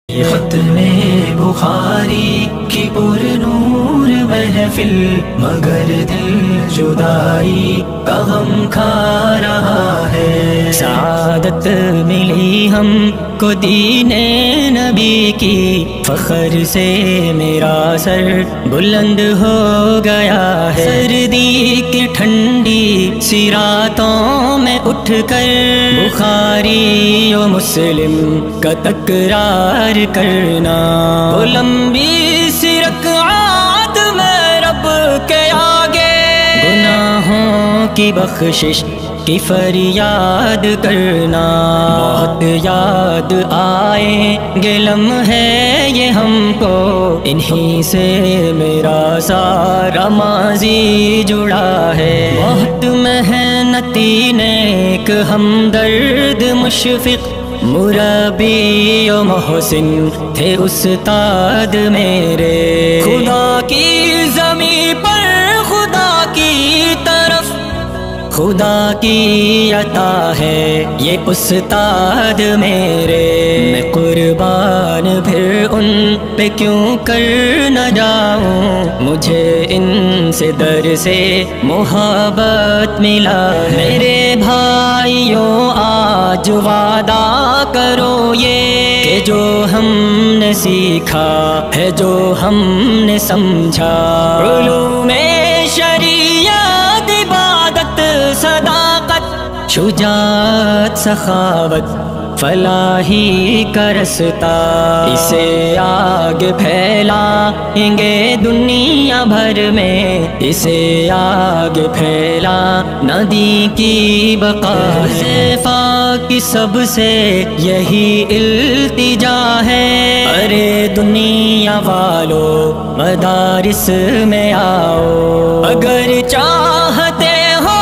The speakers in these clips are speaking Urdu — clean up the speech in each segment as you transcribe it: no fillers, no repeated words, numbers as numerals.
ختم بخاری کی پر نور محفل، مگر دل جدائی کا غم کھا رہا ہے۔ سعادت ملی ہم کو دین نبی کی، فخر سے میرا سر بلند ہو گیا ہے۔ سردی کی ٹھنڈی سی راتوں میں اٹھ کر بخاری و مسلم کا تکرار کرنا، وہ لمبی سی رکعات میں رب کے آگے گناہوں کی بخشش کی فریاد کرنا۔ بہت یاد آئیں گے لمحے یہ ہم کو، انہی سے میرا سارا ماضی جڑا ہے۔ بہت محنتی نیک ہمدرد مشفق مربی و محسن تھے استاد میرے، خدا کی زمین پر خدا کی طرف خدا کی عطا ہے یہ استاد میرے۔ میں قربان پھر ان پہ کیوں کر نہ جاؤں، مجھے ان سے در سے محبت ملا ہے۔ میرے بھائیوں آج وعدہ کرو یہ کہ جو ہم نے سیکھا ہے، جو ہم نے سمجھا، علوم شریعت، عبادت، صداقت، شجاعت، سخاوت، فلاحی کا رستہ، اسے آگے پھیلائیں گے دنیا بھر میں، اسے آگے پھیلا ندی کی بقا ہے۔ کی سب سے یہی التجا ہے، ارے دنیا والو مدارس میں آؤ، اگر چاہتے ہو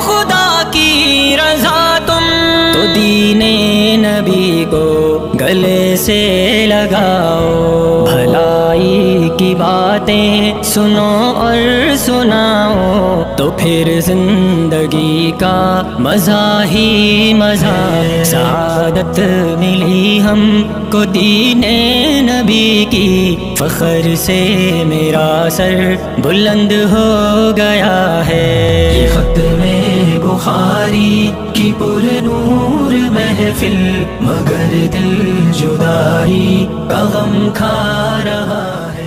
خدا کی رضا تم تو دین نبی کو گلے سے لگاؤ، بھلائی کی باتیں سنو اور سناؤ، تو پھر زندگی کا مزہ ہی مزہ۔ سعادت ملی ہم کو دین نبی کی، فخر سے میرا سر بلند ہو گیا ہے۔ یہ ختم بخاری کی پر نور محفل، مگر دل جدائی کا غم کھا رہا ہے۔